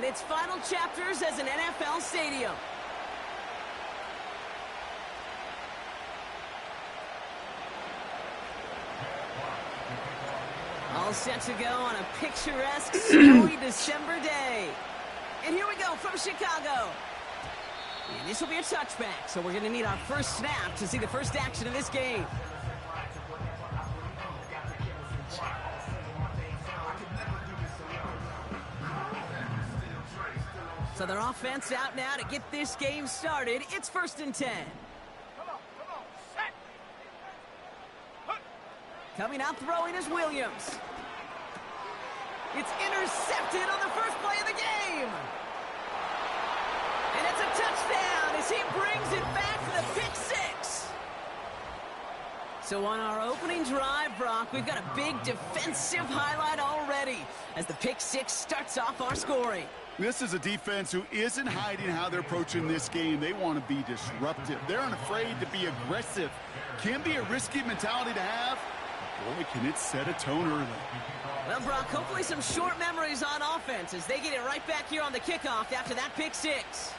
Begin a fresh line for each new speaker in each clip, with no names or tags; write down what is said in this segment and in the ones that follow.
in its final chapters as an NFL stadium. All set to go on a picturesque, snowy December day. And here we go from Chicago. And this will be a touchback, so we're going to need our first snap to see the first action of this game. So their offense out now to get this game started. It's 1st and 10. Coming out throwing is Williams. It's intercepted on the first play of the game. And it's a touchdown as he brings it back for the pick six. So on our opening drive, Brock, we've got a big defensive highlight already as the pick six starts off our scoring.
This is a defense who isn't hiding how they're approaching this game. They want to be disruptive. They're unafraid to be aggressive. Can be a risky mentality to have. Boy, can it set a tone early.
Well, Brock, hopefully some short memories on offense as they get it right back here on the kickoff after that pick six.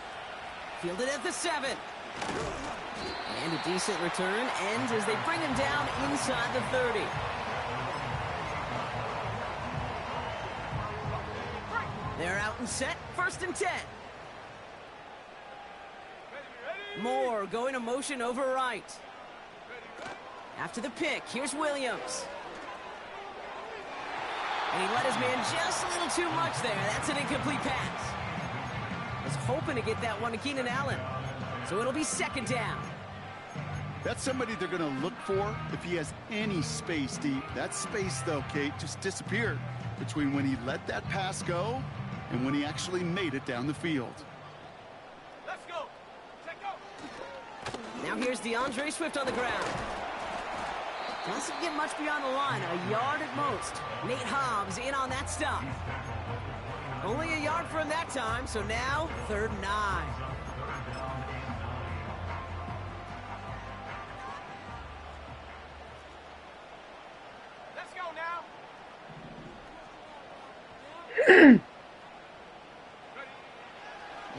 Fielded at the 7. And a decent return ends as they bring him down inside the 30. They're out and set, 1st and 10. Moore going to motion over right. After the pick, here's Williams. And he let his man just a little too much there. That's an incomplete pass. Was hoping to get that one to Keenan Allen. So it'll be 2nd down.
That's somebody they're going to look for if he has any space deep. That space, though, Kate, just disappeared between when he let that pass go and when he actually made it down the field.
Let's go. Check go.
Now here's DeAndre Swift on the ground. Doesn't get much beyond the line, a yard at most. Nate Hobbs in on that stop. Only a yard for him that time, so now 3rd and 9.
Let's go now.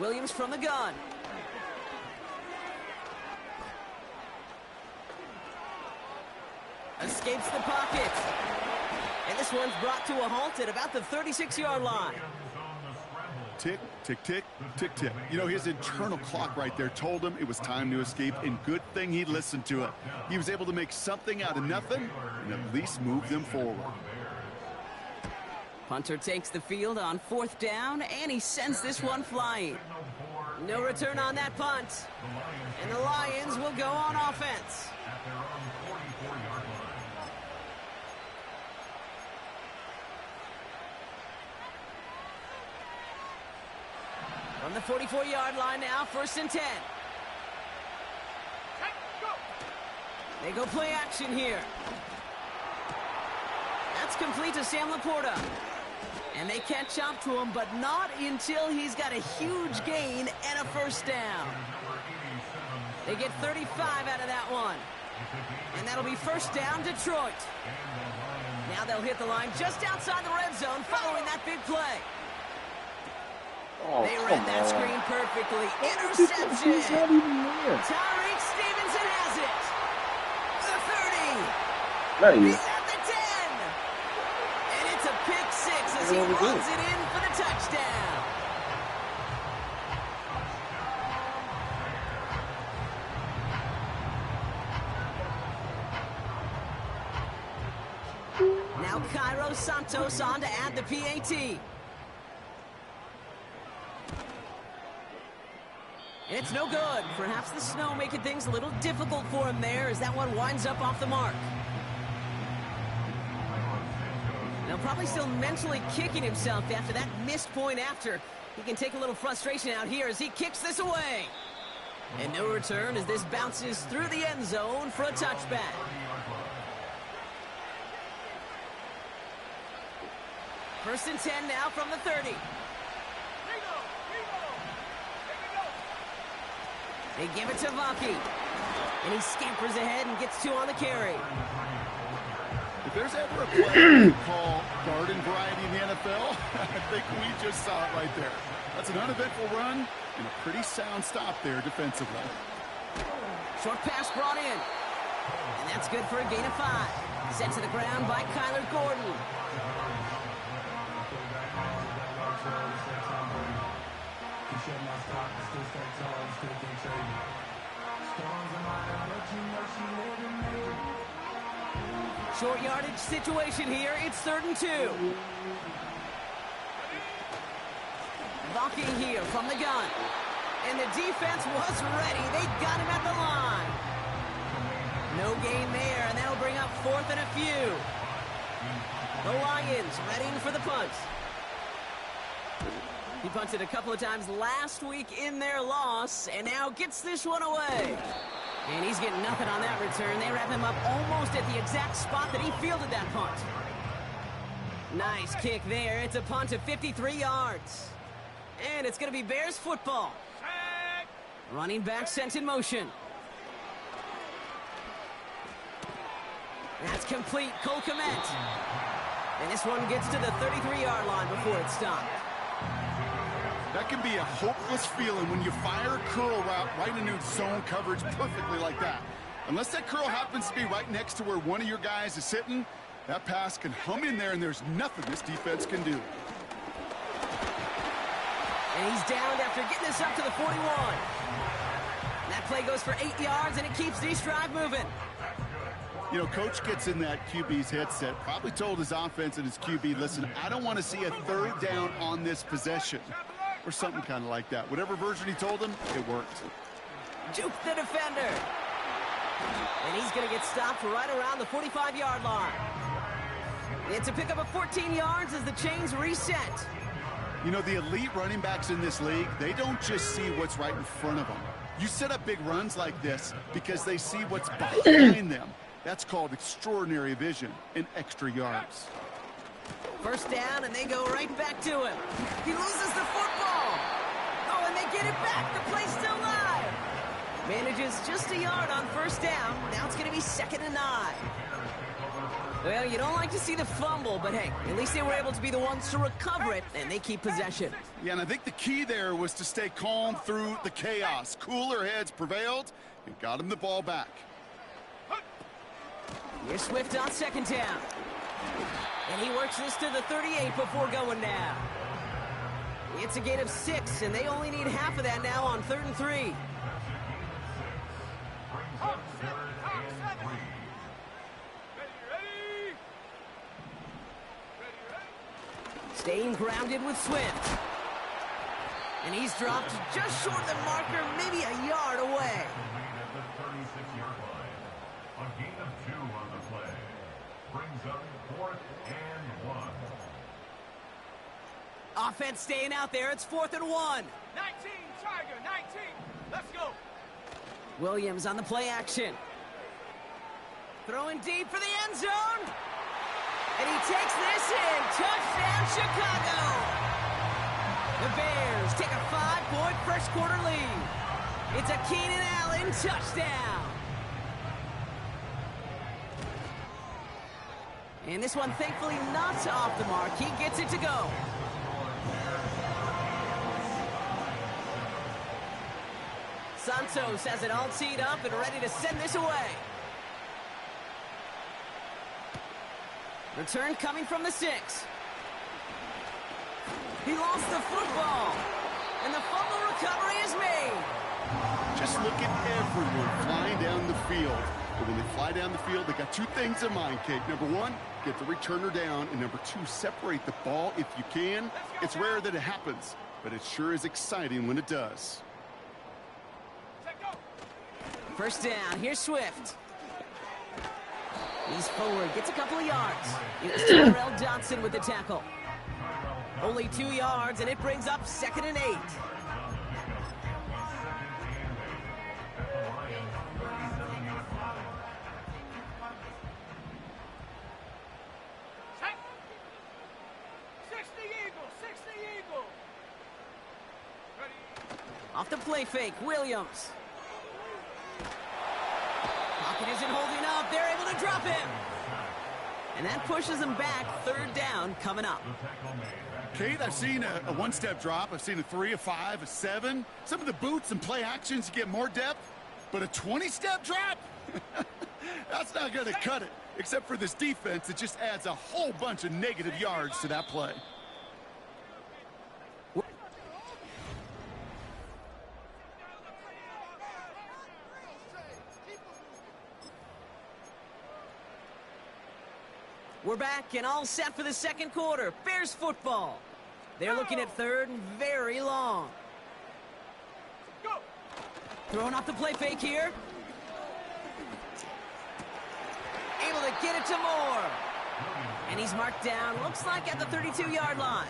Williams from the gun. Escapes the pocket. And this one's brought to a halt at about the 36-yard line.
Tick, tick, tick, tick, tick. You know, his internal clock right there told him it was time to escape, and good thing he listened to it. He was able to make something out of nothing and at least move them forward.
Punter takes the field on 4th down, and he sends this one flying. No return on that punt. And the Lions will go on offense. From the 44-yard line now, 1st and 10. They go play action here. That's complete to Sam Laporta. And they catch up to him, but not until he's got a huge gain and a 1st down. They get 35 out of that one. And that'll be 1st down, Detroit. Now they'll hit the line just outside the red zone following that big play.
Oh,
they read that screen perfectly. Interception.
He's not even there.
Tyreek Stevenson has it. The 30.
There he
He's
is.
at the 10. And it's a pick six as he
What did he do?
runs it in for the touchdown. Now Cairo Santos on to add the PAT. It's no good. Perhaps the snow making things a little difficult for him there as that one winds up off the mark. Now probably still mentally kicking himself after that missed point after. He can take a little frustration out here as he kicks this away. And no return as this bounces through the end zone for a touchback. First and 10 now from the 30. They give it to Vaki. And he scampers ahead and gets 2 on the carry.
If If there's ever a play you call garden variety in the NFL, I think we just saw it right there. That's an uneventful run and a pretty sound stop there defensively.
Short pass brought in. And that's good for a gain of 5. Sent to the ground by Kyler Gordon. Short yardage situation here. It's 3rd and 2. Blocking here from the gun. And the defense was ready. They got him at the line. No gain there, and that'll bring up 4th and a few. The Lions readying for the punt. He punted a couple of times last week in their loss, and now gets this one away. And he's getting nothing on that return. They wrap him up almost at the exact spot that he fielded that punt. Nice kick there. It's a punt of 53 yards. And it's going to be Bears football. Running back sent in motion. That's complete. Cole Kmet. And this one gets to the 33-yard line before it's stopped.
That can be a hopeless feeling when you fire a curl route right into zone coverage perfectly like that. Unless that curl happens to be right next to where one of your guys is sitting, that pass can hum in there and there's nothing this defense can do.
And he's downed after getting this up to the 41. That play goes for 8 yards, and it keeps this drive moving.
You know, Coach gets in that QB's headset, probably told his offense and his QB, listen, I don't want to see a 3rd down on this possession. Or something kind of like that. Whatever version he told him, it worked.
Juke the defender. And he's going to get stopped right around the 45-yard line. It's a pickup of 14 yards as the chains reset.
You know, the elite running backs in this league, they don't just see what's right in front of them. You set up big runs like this because they see what's behind them. That's called extraordinary vision and extra yards.
1st down, and they go right back to him. He loses the football. Oh, and they get it back. The play's still live. Manages just a yard on 1st down. Now it's going to be 2nd and 9. Well, you don't like to see the fumble, but hey, at least they were able to be the ones to recover it, and they keep possession.
Yeah, and I think the key there was to stay calm through the chaos. Cooler heads prevailed and got him the ball back.
Here's Swift on 2nd down. And he works this to the 38 before going down. It's a gain of 6, and they only need half of that now on 3rd and 3. Staying grounded with Swift. And he's dropped just short of the marker, maybe a yard away.
A gain of 2 on the play. Brings up 4th and 1.
Offense staying out there. It's 4th and 1.
19, Tiger, 19. Let's go.
Williams on the play action. Throwing deep for the end zone. And he takes this in. Touchdown, Chicago. The Bears take a 5-point first quarter lead. It's a Keenan Allen touchdown. And this one, thankfully, not off the mark. He gets it to go. Santos has it all teed up and ready to send this away. Return coming from the 6. He lost the football. And the fumble recovery is made.
Just look at everyone flying down the field. But when they fly down the field, they got 2 things in mind, Kate. Number 1, get the returner down. And number 2, separate the ball if you can. It's rare that it happens, but it sure is exciting when it does.
1st down. Here's Swift. He's forward. Gets a couple of yards. It's Tyrell Dodson with the tackle. Only 2 yards, and it brings up 2nd and 8. Off the play fake, Williams. Pocket isn't holding up. They're able to drop him. And that pushes them back. Third down coming up.
Kate, I've seen a one-step drop. I've seen a 3, a 5, a 7. Some of the boots and play actions get more depth. But a 20-step drop? That's not going to cut it. Except for this defense, it just adds a whole bunch of negative yards to that play.
We're back and all set for the second quarter. Bears football. They're looking at third and very long. Throwing off the play fake here. Able to get it to Moore. And he's marked down, looks like at the 32-yard line.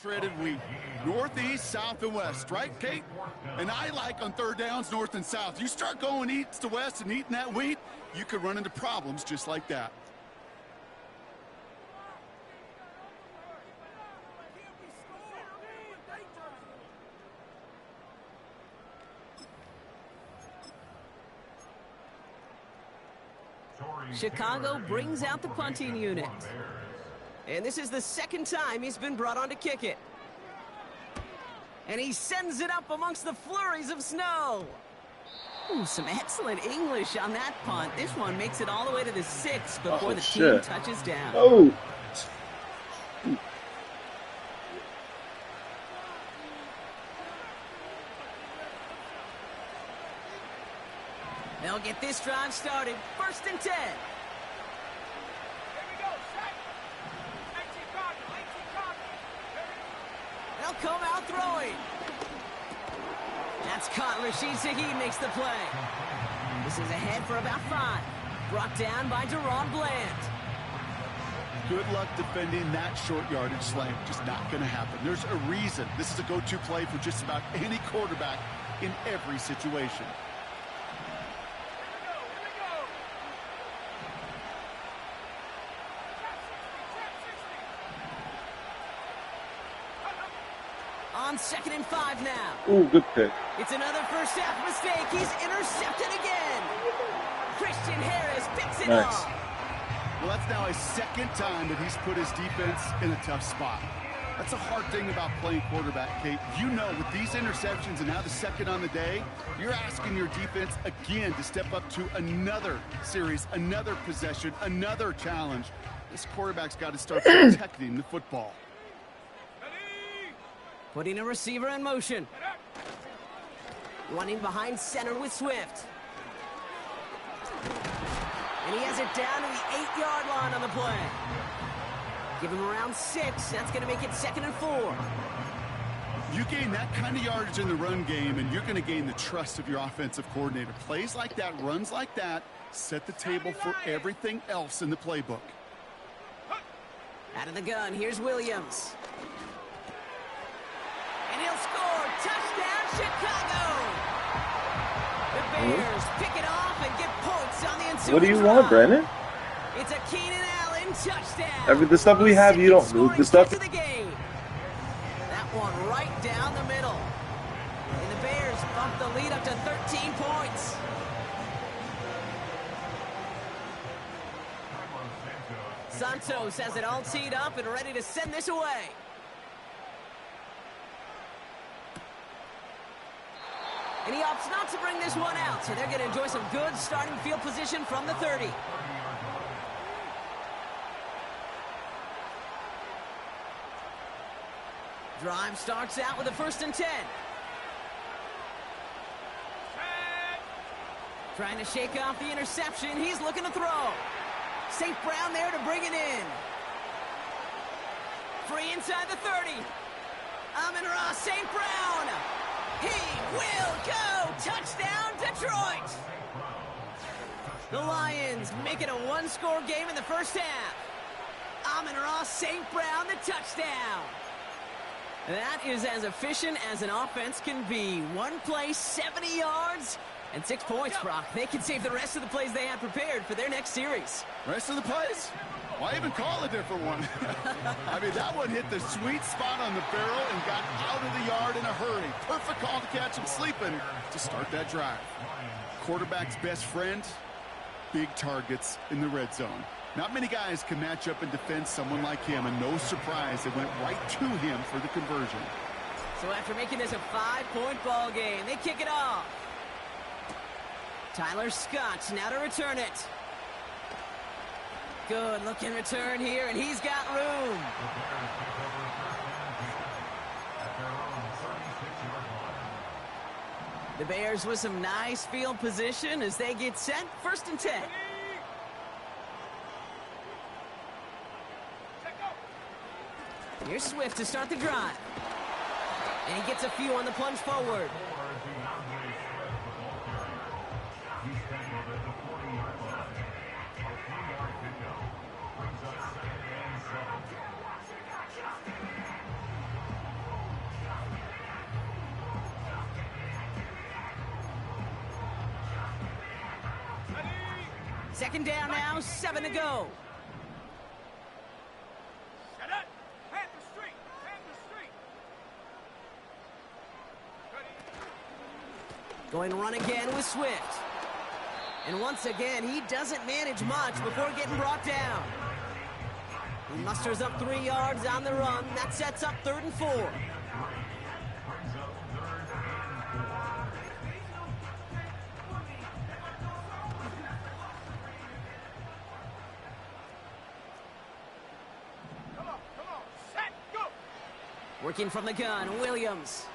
Shredded wheat. Northeast, south, and west, right, Kate? And I like on third downs, north and south. You start going east to west and eating that wheat, you could run into problems just like that.
Chicago brings out the punting unit. And this is the second time he's been brought on to kick it. And he sends it up amongst the flurries of snow. Ooh, some excellent English on that punt. This one makes it all the way to the 6 before the team touches down.
Oh.
They'll get this drive started. 1st and 10. They'll come out throwing. That's caught. Rashid Shaheed makes the play. This is ahead for about 5. Brought down by Deron Bland.
Good luck defending that short yardage slant. Just not going to happen. There's a reason. This is a go-to play for just about any quarterback in every situation.
On 2nd and 5 now.
Ooh, good pick.
It's another first half mistake. He's intercepted again. Christian Harris picks it off.
Well, that's now his second time that he's put his defense in a tough spot. That's a hard thing about playing quarterback, Kate. You know, with these interceptions and now the second on the day, you're asking your defense again to step up to another series, another possession, another challenge. This quarterback's got to start protecting the football.
Putting a receiver in motion. Running behind center with Swift. And he has it down to the 8-yard line on the play. Give him around 6. That's going to make it 2nd and 4.
You gain that kind of yardage in the run game, and you're going to gain the trust of your offensive coordinator. Plays like that, runs like that, set the table for everything else in the playbook.
Out of the gun, here's Williams. And he'll score. Touchdown, Chicago! The Bears pick it off and get points on the ensuing
What do you
drive.
want, Brandon?
It's a Keenan Allen touchdown.
The stuff we have, you don't move the stuff.
The game. That one right down the middle. And the Bears bump the lead up to 13 points. Santos has it all teed up and ready to send this away. And he opts not to bring this one out, so they're going to enjoy some good starting field position from the 30. Drive starts out with a 1st and 10. Trying to shake off the interception. He's looking to throw. St. Brown there to bring it in. Free inside the 30. Amon-Ra St. Brown. He will go. Touchdown, Detroit. The Lions make it a one-score game in the first half. Amon-Ra St. Brown, the touchdown. That is as efficient as an offense can be. One play, 70 yards, and 6 points, Brock. They can save the rest of the plays they have prepared for their next series.
Rest of the plays? Why even call a different one? I mean, that one hit the sweet spot on the barrel and got out of the yard in a hurry. Perfect call to catch him sleeping to start that drive. Quarterback's best friend, big targets in the red zone. Not many guys can match up and defend someone like him, and no surprise, it went right to him for the conversion.
So after making this a 5-point ball game, they kick it off. Tyler Scott now to return it. Good looking return here, and he's got room. The Bears with some nice field position as they get set. 1st and 10. Here's Swift to start the drive. And he gets a few on the plunge forward. Second down now, 7 to go. Going to run again with Swift. And once again, he doesn't manage much before getting brought down. He musters up 3 yards on the run. That sets up 3rd and 4.
Come on, set, go!
Working from the gun, Williams.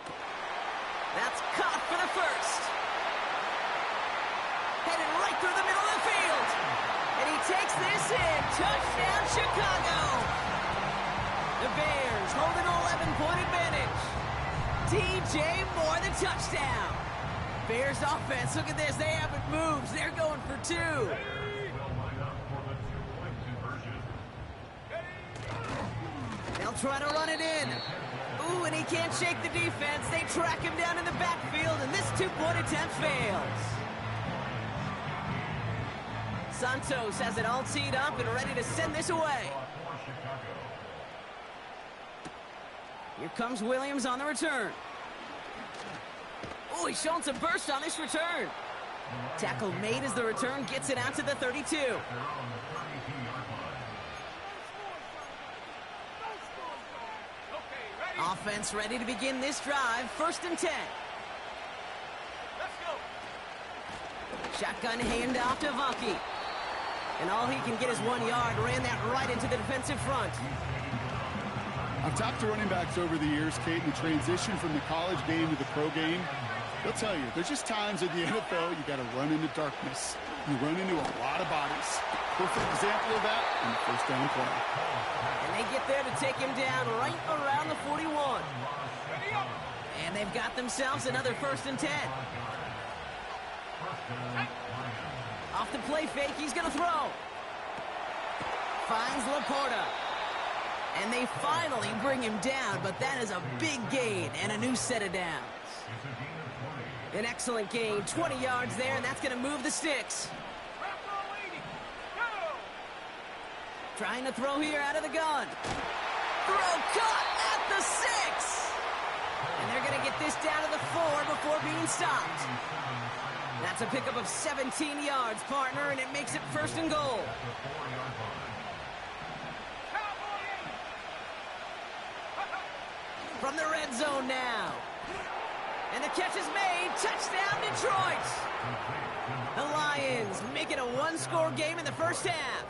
That's caught for the 1st. Headed right through the middle of the field. And he takes this in. Touchdown, Chicago. The Bears hold an 11-point advantage. DJ Moore, the touchdown. Bears offense, look at this. They haven't moved. They're going for 2. They'll try to run it in. Ooh, and he can't shake the defense. They track him down in the backfield, and this 2-point attempt fails. Santos has it all teed up and ready to send this away. Here comes Williams on the return. Ooh, he's showing some burst on this return. Tackle made as the return gets it out to the 32. Offense ready to begin this drive. 1st and 10.
Let's go!
Shotgun handoff to Vaki. And all he can get is 1 yard. Ran that right into the defensive front.
I've talked to running backs over the years, Kate, and the transition from the college game to the pro game. They'll tell you, there's just times in the NFL you got to run into darkness. You run into a lot of bodies. Perfect example of that in the 1st down play.
And they get there to take him down right around the 41. And they've got themselves another 1st and 10. Off the play fake, he's going to throw. Finds Laporta. And they finally bring him down, but that is a big gain and a new set of downs. An excellent gain, 20 yards there, and that's going to move the sticks. Trying to throw here out of the gun. Throw caught at the 6. And they're going to get this down to the 4 before being stopped. That's a pickup of 17 yards, partner, and it makes it 1st and goal. From the red zone now. And the catch is made. Touchdown, Detroit. The Lions make it a one-score game in the first half.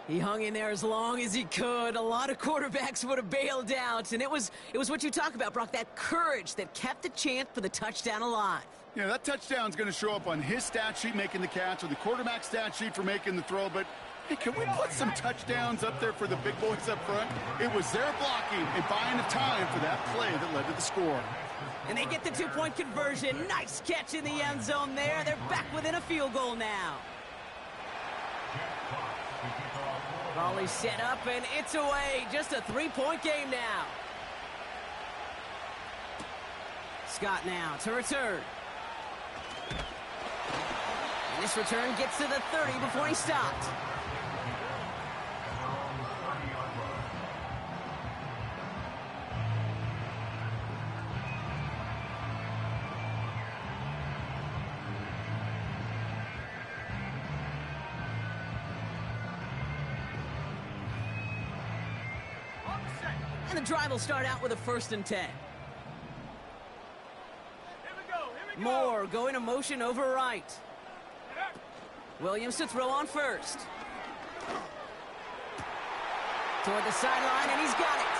He hung in there as long as he could. A lot of quarterbacks would have bailed out. And it was what you talk about, Brock, that courage that kept the chance for the touchdown alive.
Yeah, that touchdown's going to show up on his stat sheet making the catch or the quarterback stat sheet for making the throw. But, hey, can we put some touchdowns up there for the big boys up front? It was their blocking and buying of time for that play that led to the score.
And they get the two-point conversion. Nice catch in the end zone there. They're back within a field goal now. Ball is set up, and it's away. Just a three-point game now. Scott now to return. And this return gets to the 30 before he stopped. And the drive will start out with a 1st and 10.
Here we go.
Moore going to motion over right. Williams to throw on first. Toward the sideline, and he's got it.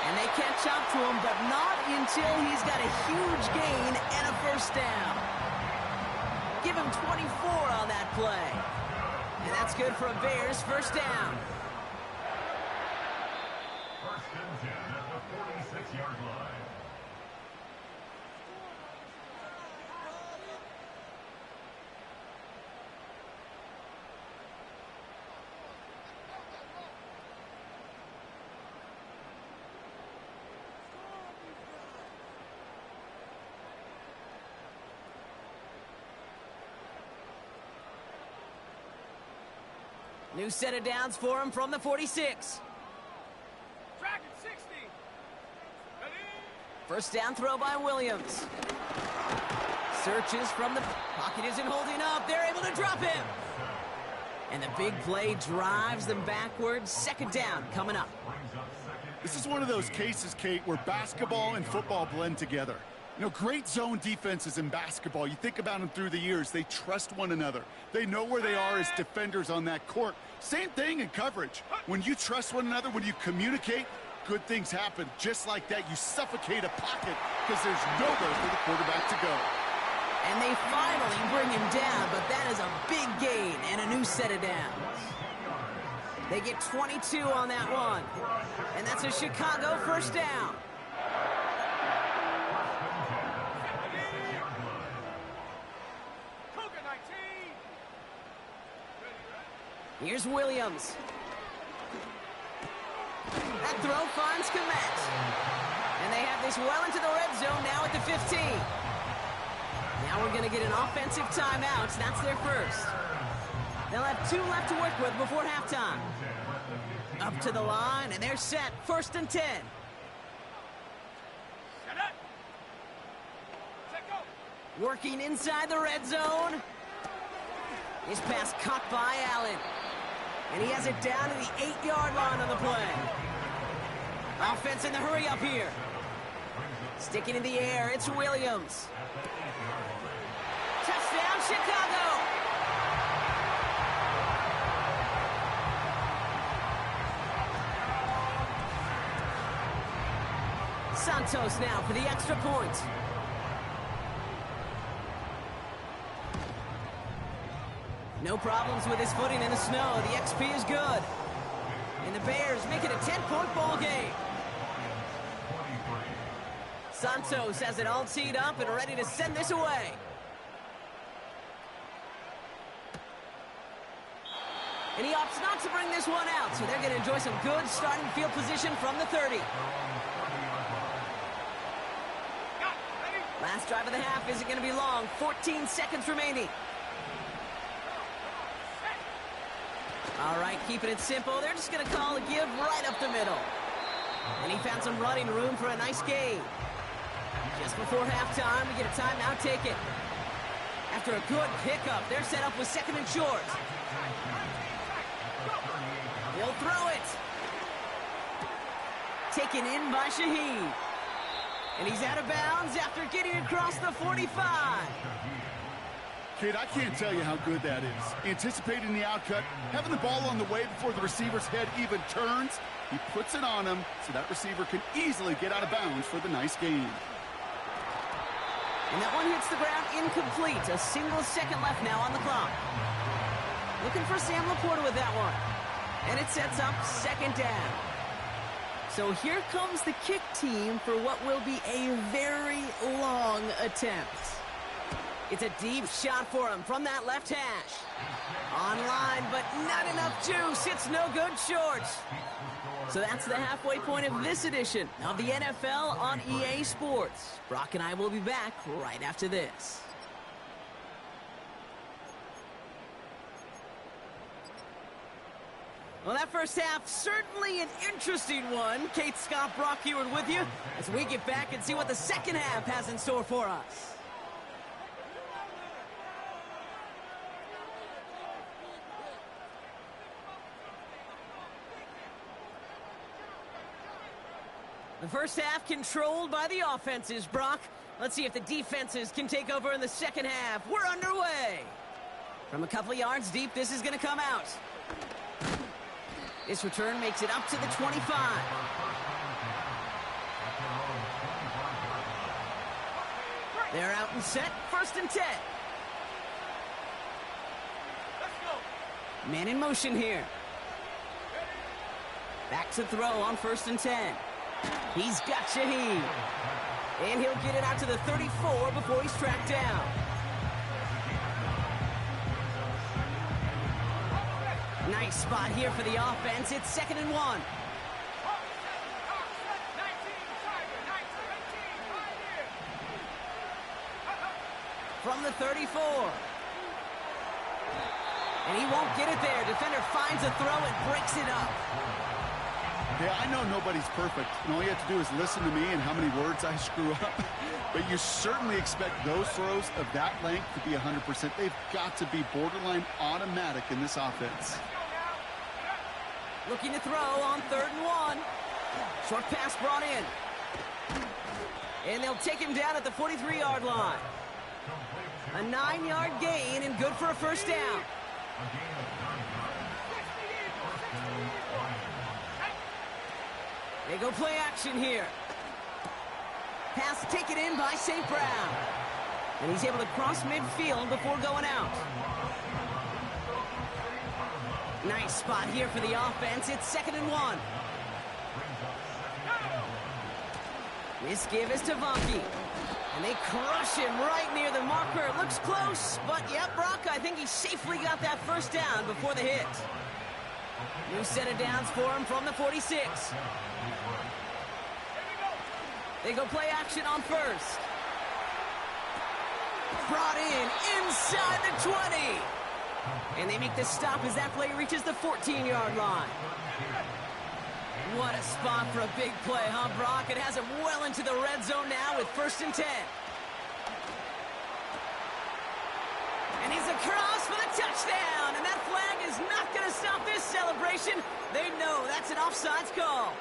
And they can't chop to him, but not until he's got a huge gain and a 1st down. Give him 24 on that play. And that's good for a Bears 1st down. New set of downs for him from the 46.
Track at 60. Ready?
1st down throw by Williams. Searches from the pocket, isn't holding up. They're able to drop him. And the big play drives them backwards. 2nd down coming up.
This is one of those cases, Kate, where basketball and football blend together. You know, great zone defenses in basketball. You think about them through the years. They trust one another. They know where they are as defenders on that court. Same thing in coverage. When you trust one another, when you communicate, good things happen. Just like that, you suffocate a pocket because there's nowhere for the quarterback to go.
And they finally bring him down, but that is a big gain and a new set of downs. They get 22 on that one. And that's a Chicago 1st down. Here's Williams. That throw finds Kmet. And they have this well into the red zone now at the 15. Now we're going to get an offensive timeout. That's their 1st. They'll have 2 left to work with before halftime. Up to the line, and they're set. 1st and 10.
Set up. Set go.
Working inside the red zone. His pass caught by Allen. And he has it down to the 8-yard line on the play. Offense in the hurry up here. Sticking in the air, it's Williams. Touchdown, Chicago! Santos now for the extra point. No problems with his footing in the snow. The XP is good. And the Bears make it a 10-point ball game. Santos has it all teed up and ready to send this away. And he opts not to bring this one out, so they're going to enjoy some good starting field position from the 30. Last drive of the half isn't going to be long. 14 seconds remaining. All right, keeping it simple. They're just going to call a give right up the middle. And he found some running room for a nice gain. Just before halftime, we get a timeout taken. After a good pickup, they're set up with 2nd and short. He'll throw it. Taken in by Shaheed. And he's out of bounds after getting across the 45.
Kid, I can't tell you how good that is. Anticipating the outcut, having the ball on the way before the receiver's head even turns. He puts it on him so that receiver can easily get out of bounds for the nice gain.
And that one hits the ground incomplete. A single second left now on the clock. Looking for Sam Laporta with that one. And it sets up second down. So here comes the kick team for what will be a very long attempt. It's a deep shot for him from that left hash. Online, but not enough juice. It's no good short. So that's the halfway point of this edition of the NFL on EA Sports. Brock and I will be back right after this. Well, that first half, certainly an interesting one. Kate Scott, Brock Heward with you as we get back and see what the second half has in store for us. The first half controlled by the offenses, Brock. Let's see if the defenses can take over in the second half. We're underway. From a couple of yards deep, this is going to come out. This return makes it up to the 25. They're out and set. First and 10.
Let's go.
Man in motion here. Back to throw on first and 10. He's got Shaheed. And he'll get it out to the 34 before he's tracked down. Nice spot here for the offense. It's 2nd and 1. From the 34. And he won't get it there. Defender finds a throw and breaks it up.
Yeah, I know nobody's perfect, and all you have to do is listen to me and how many words I screw up. But you certainly expect those throws of that length to be 100%. They've got to be borderline automatic in this offense.
Looking to throw on 3rd and 1. Short pass brought in. And they'll take him down at the 43-yard line. A 9-yard gain and good for a first down. They go play action here. Pass taken in by St. Brown. And he's able to cross midfield before going out. Nice spot here for the offense. It's 2nd and 1. This give is to Vonke. And they crush him right near the marker. It looks close, but yep, Brock, I think he safely got that first down before the hit. New set of downs for him from the 46. They go play action on first. Brought in inside the 20. And they make the stop as that play reaches the 14-yard line. What a spot for a big play, huh, Brock? It has him well into the red zone now with 1st and 10. And he's across for the touchdown. And that flag is not going to stop this celebration. They know that's an offsides call.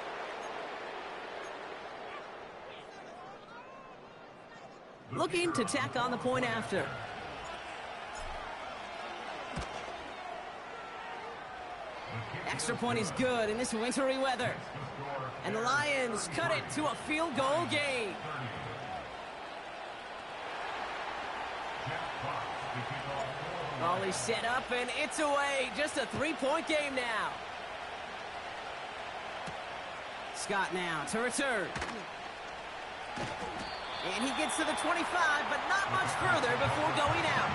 Looking to tack on the point after. Extra point is good in this wintry weather. And the Lions cut it to a field goal game. Volley set up and it's away. Just a 3-point game now. Scott now to return. And he gets to the 25, but not much further before going out.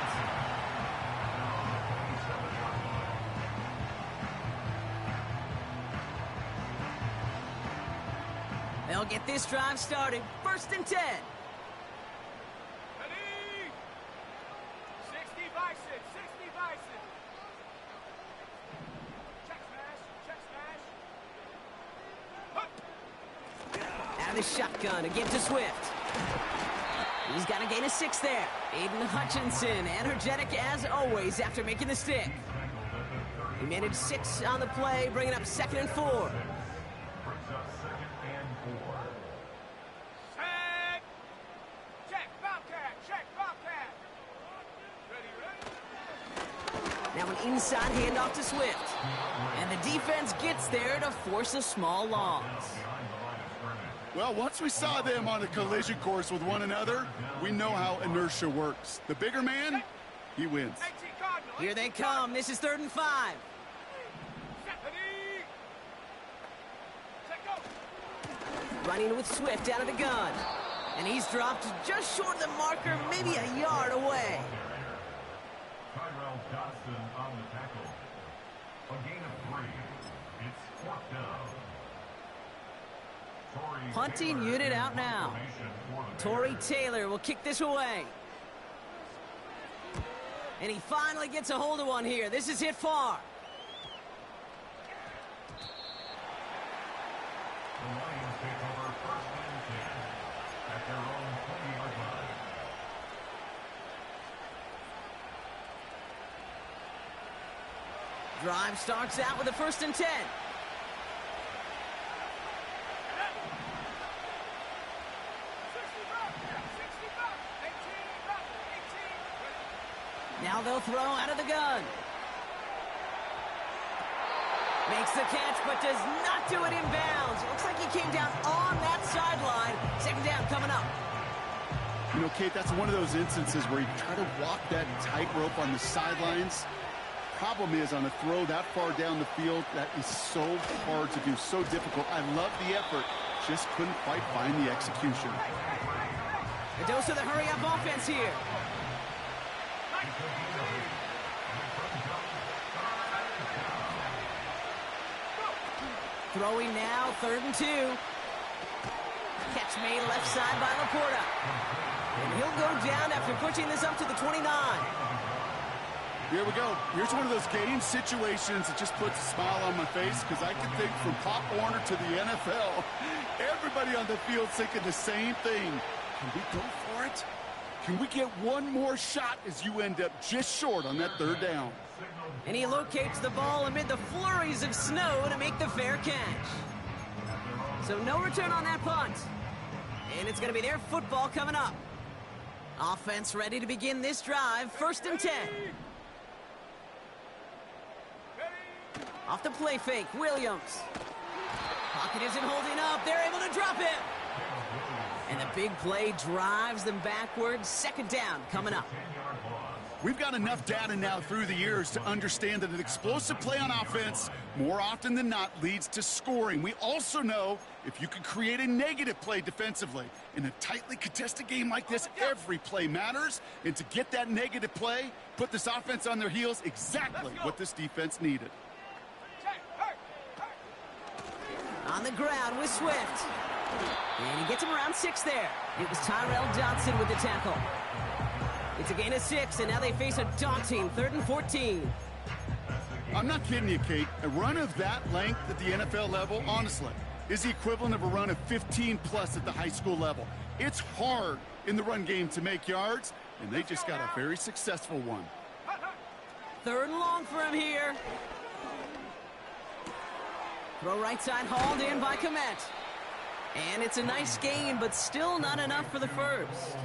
They'll get this drive started. 1st and 10.
Ready? 60 Bison, 60 Bison. Check smash, check smash.
Out of the shotgun, again to Swift. He's got a gain of 6 there. Aiden Hutchinson, energetic as always after making the stick. He made it 6 on the play, bringing up 2nd and 4.
Set.
Now an inside handoff to Swift. And the defense gets there to force a small loss.
Well, once we saw them on a collision course with one another, we know how inertia works. The bigger man, he wins.
Here they come. This is 3rd and 5. Running with Swift out of the gun. And he's dropped just short of the marker, maybe a yard away.
Tyrell Dodson on the tackle. A gain of 3. It's 4th down.
Punting unit out now. Tory Taylor will kick this away. And he finally gets a hold of one here. This is hit far.
The Lions take over 1st and 10 at their own 20-yard line.
Drive starts out with a 1st and 10. Now they'll throw out of the gun. Makes the catch, but does not do it in bounds. Looks like he came down on that sideline. 2nd down coming up.
You know, Kate, that's one of those instances where you try to walk that tightrope on the sidelines. Problem is, on a throw that far down the field, that is so hard to do, so difficult. I love the effort, just couldn't quite find the execution.
A dose of the hurry-up offense here. Throwing now, 3rd and 2. Catch made left side by Laporta. And he'll go down after pushing this up to the 29.
Here we go. Here's one of those game situations that just puts a smile on my face, because I can think from Pop Warner to the NFL. Everybody on the field thinking the same thing. Can we go for it? Can we get one more shot as you end up just short on that 3rd down?
And he locates the ball amid the flurries of snow to make the fair catch. So no return on that punt. And it's going to be their football coming up. Offense ready to begin this drive. 1st and 10. Off the play fake, Williams. Pocket isn't holding up. They're able to drop it. And the big play drives them backwards. 2nd down coming up.
We've got enough data now through the years to understand that an explosive play on offense, more often than not, leads to scoring. We also know if you can create a negative play defensively. In a tightly contested game like this, every play matters. And to get that negative play, put this offense on their heels, exactly what this defense needed.
On the ground with Swift. And he gets him around 6 there. It was Tyrell Dodson with the tackle. It's a gain of 6, and now they face a daunting 3rd and 14.
I'm not kidding you, Kate. A run of that length at the NFL level, honestly, is the equivalent of a run of 15-plus at the high school level. It's hard in the run game to make yards, and they just got a very successful one.
3rd and long for him here. Throw right side hauled in by Komet. And it's a nice gain, but still not enough for the first.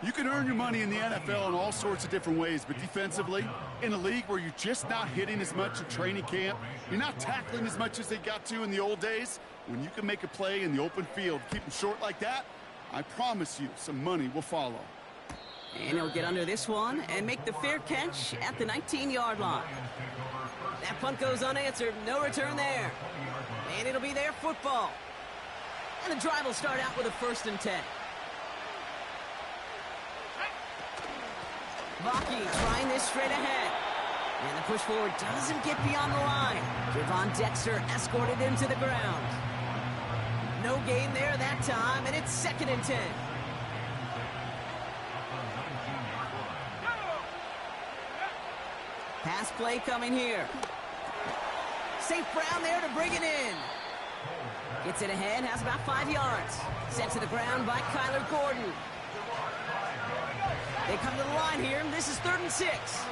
You can earn your money in the NFL in all sorts of different ways, but defensively, in a league where you're just not hitting as much in training camp, you're not tackling as much as they got to in the old days, when you can make a play in the open field, keep them short like that, I promise you some money will follow.
And he'll get under this one and make the fair catch at the 19-yard line. That punt goes unanswered. No return there. And it'll be their football. And the drive will start out with a 1st and 10. Vaki trying this straight ahead. And the push forward doesn't get beyond the line. Javon Dexter escorted him to the ground. No gain there that time, and it's 2nd and 10. Pass play coming here. St. Brown there to bring it in. Gets it ahead, has about 5 yards. Sent to the ground by Kyler Gordon. They come to the line here. This is 3rd and 6.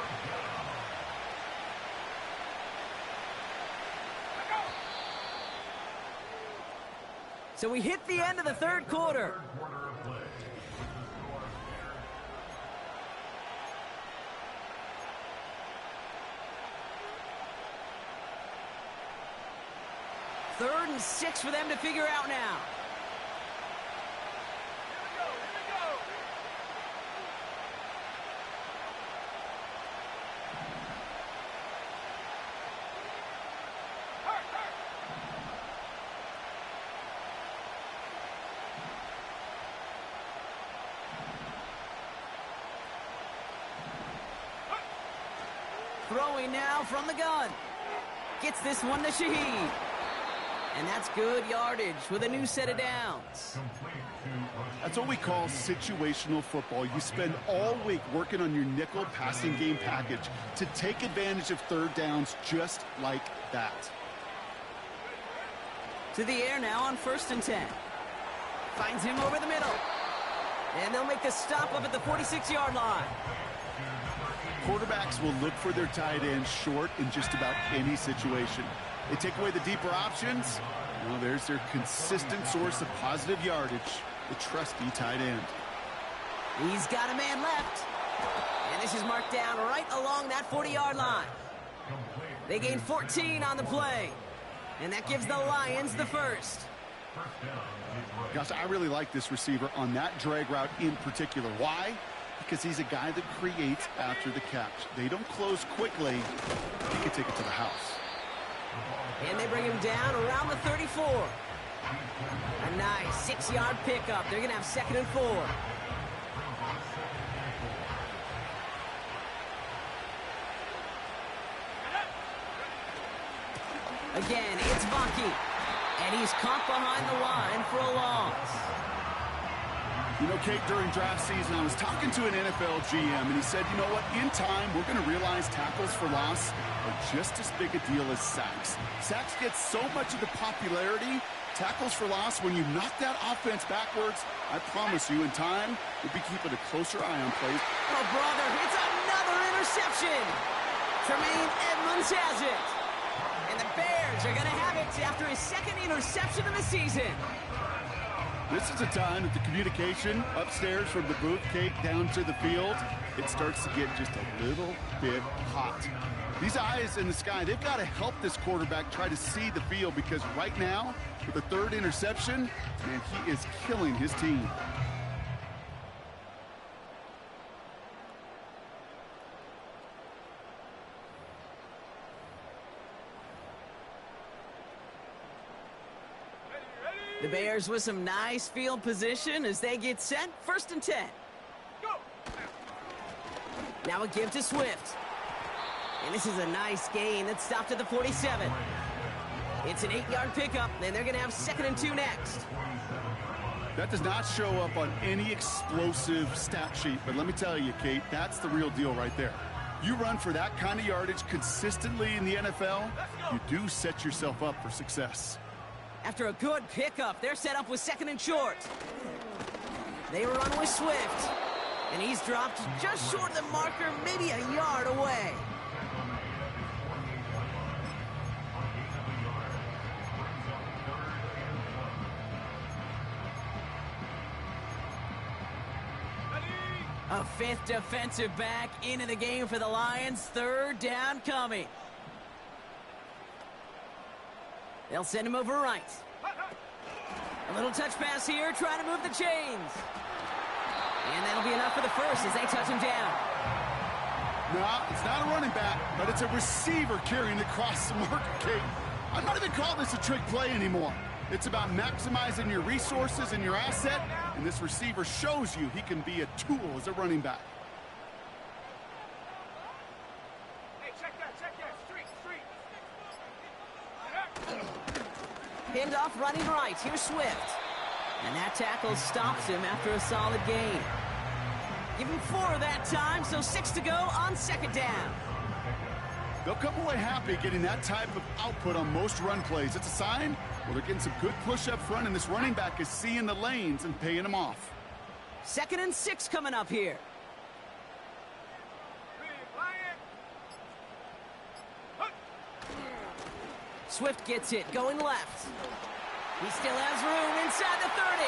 So we hit the end of the 3rd quarter. 3rd and 6 for them to figure out now. Throwing now from the gun. Gets this one to Shaheed. And that's good yardage with a new set of downs.
That's what we call situational football. You spend all week working on your nickel passing game package to take advantage of 3rd downs just like that.
To the air now on 1st and 10. Finds him over the middle. And they'll make the stop up at the 46-yard line.
Quarterbacks will look for their tight end short in just about any situation. They take away the deeper options. Well, there's their consistent source of positive yardage, the trusty tight end.
He's got a man left. And this is marked down right along that 40-yard line. They gain 14 on the play. And that gives the Lions the first.
Gosh, I really like this receiver on that drag route in particular. Why? Because he's a guy that creates after the catch. They don't close quickly. He can take it to the house.
And they bring him down around the 34. A nice 6-yard pickup. They're going to have 2nd and 4. Again, it's Bucky. And he's caught behind the line for a loss.
You know, Kate, during draft season, I was talking to an NFL GM, and he said, you know what, in time, we're going to realize tackles for loss are just as big a deal as sacks. Sacks get so much of the popularity. Tackles for loss, when you knock that offense backwards, I promise you, in time, we'll be keeping a closer eye on plays.
Oh, brother, it's another interception. Tremaine Edmonds has it. And the Bears are going to have it after his 2nd interception of the season.
This is a time that the communication upstairs from the booth, Kate, down to the field, it starts to get just a little bit hot. These eyes in the sky, they've got to help this quarterback try to see the field, because right now, with the 3rd interception, man, he is killing his team.
The Bears with some nice field position as they get set. 1st and 10.
Go.
Now a give to Swift. And this is a nice gain that stopped at the 47. It's an 8-yard pickup, and they're going to have 2nd and 2 next.
That does not show up on any explosive stat sheet, but let me tell you, Kate, that's the real deal right there. You run for that kind of yardage consistently in the NFL, you do set yourself up for success.
After a good pickup, they're set up with 2nd and short. They run with Swift. And he's dropped just short of the marker, maybe a yard away. A 5th defensive back into the game for the Lions. 3rd down coming. They'll send him over right. A little touch pass here, trying to move the chains. And that'll be enough for the first as they touch him down.
No, it's not a running back, but it's a receiver carrying across the marker, Kate. I'm not even calling this a trick play anymore. It's about maximizing your resources and your asset, and this receiver shows you he can be a tool as a running back.
Hey, check that. Street.
Pinned off running right. Here's Swift. And that tackle stops him after a solid gain. Give him 4 that time, so 6 to go on 2nd down.
They'll come away happy getting that type of output on most run plays. It's a sign, well, they're getting some good push up front, and this running back is seeing the lanes and paying them off.
2nd and 6 coming up here. Swift gets it, going left. He still has room inside the 30.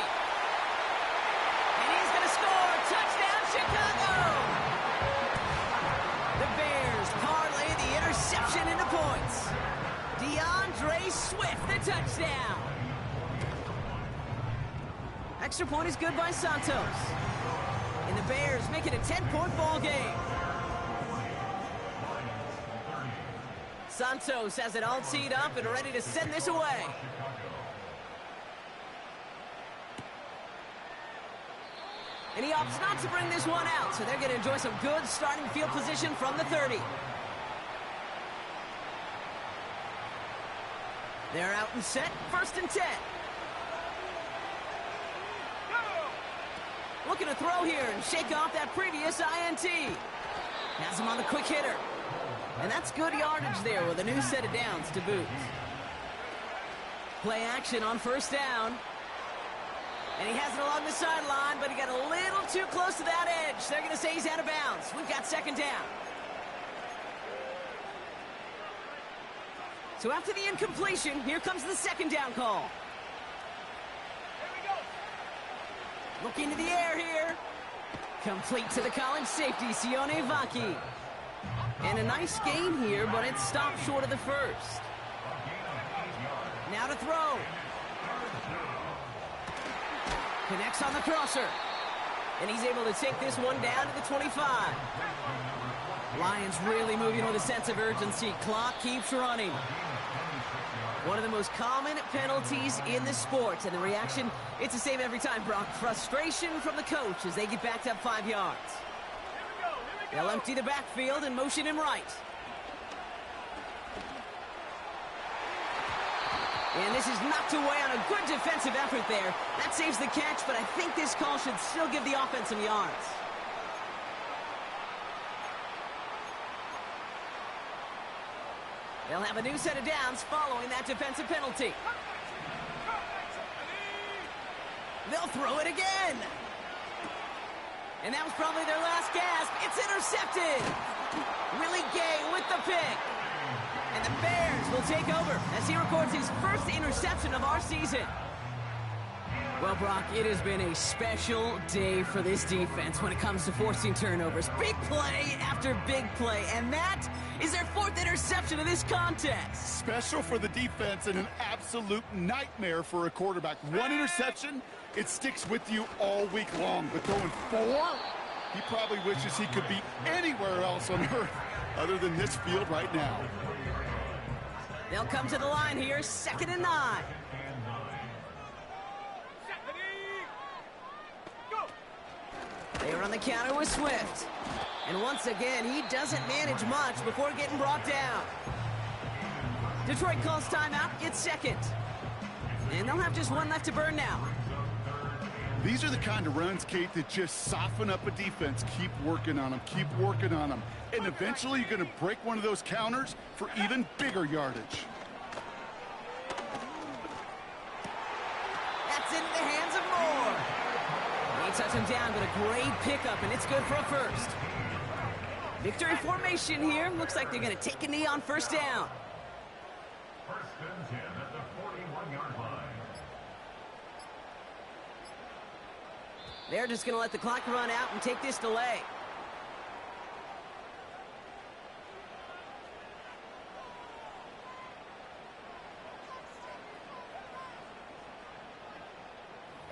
And he's going to score. Touchdown, Chicago! The Bears parlay the interception into points. DeAndre Swift, the touchdown. Extra point is good by Santos. And the Bears make it a 10-point ball game. Santos has it all teed up and ready to send this away. And he opts not to bring this one out, so they're going to enjoy some good starting field position from the 30. They're out and set, 1st and 10. Looking to throw here and shake off that previous INT. Has him on the quick hitter. And that's good yardage there with a new set of downs to boot. Play action on 1st down. And he has it along the sideline, but he got a little too close to that edge. They're going to say he's out of bounds. We've got 2nd down. So after the incompletion, here comes the 2nd down call. Look into the air here. Complete to the college safety, Sione Vaki. And a nice gain here, but it stopped short of the 1st. Now to throw. Connects on the crosser. And he's able to take this one down to the 25. Lions really moving with a sense of urgency. Clock keeps running. One of the most common penalties in the sport. And the reaction, it's the same every time, Brock. Frustration from the coach as they get backed up 5 yards. They'll empty the backfield and motion him right. And this is knocked away on a good defensive effort there. That saves the catch, but I think this call should still give the offense some yards. They'll have a new set of downs following that defensive penalty. They'll throw it again. And that was probably their last gasp. It's intercepted. Willie Gay with the pick. And the Bears will take over as he records his 1st interception of our season. Well, Brock, it has been a special day for this defense when it comes to forcing turnovers. Big play after big play, and that is their 4th interception of this contest.
Special for the defense and an absolute nightmare for a quarterback. 1 interception, it sticks with you all week long. But going 4, he probably wishes he could be anywhere else on earth other than this field right now.
They'll come to the line here, 2nd and 9. They run the counter with Swift. And once again, he doesn't manage much before getting brought down. Detroit calls timeout, it's 2nd. And they'll have just 1 left to burn now.
These are the kind of runs, Kate, that just soften up a defense. Keep working on them, keep working on them. And eventually you're going to break one of those counters for even bigger yardage.
That's into the hands of Moore. He touched him down, but a great pickup, and it's good for a 1st. Victory formation here. Looks like they're going to take a knee on 1st down.
1st and 10 at the 41-yard line.
They're just going to let the clock run out and take this delay.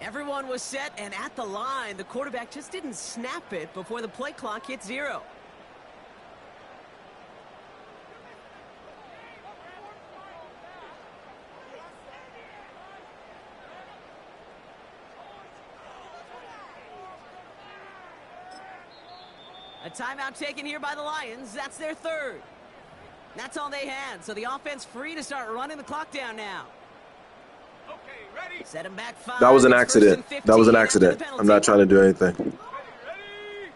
Everyone was set and at the line. The quarterback just didn't snap it before the play clock hit 0. A timeout taken here by the Lions. That's their 3rd. That's all they had, so the offense free to start running the clock down now.
Okay, ready?
Set him back 5.
That was an
It's 1st
accident.
and 15
That was an
after the
accident.
penalty.
I'm not trying to do anything.
Ready?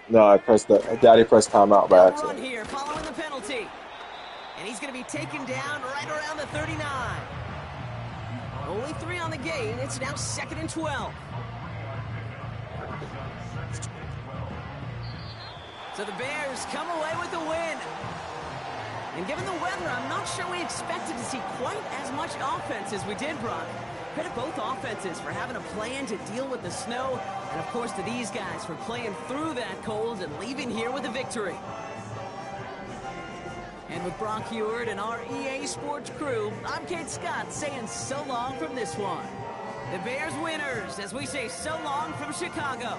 No, I pressed Daddy pressed timeout by
They'll run
accident.
here following the penalty. And he's going to be taken down right around the 39. Only 3 on the game. It's now 2nd and 12. So the Bears come away with the win. And given the weather, I'm not sure we expected to see quite as much offense as we did, Brock. Credit both offenses for having a plan to deal with the snow, and of course to these guys for playing through that cold and leaving here with a victory. And And with Brock Heward and our EA Sports crew, I'm Kate Scott saying so long from this one. The Bears winners as we say so long from Chicago.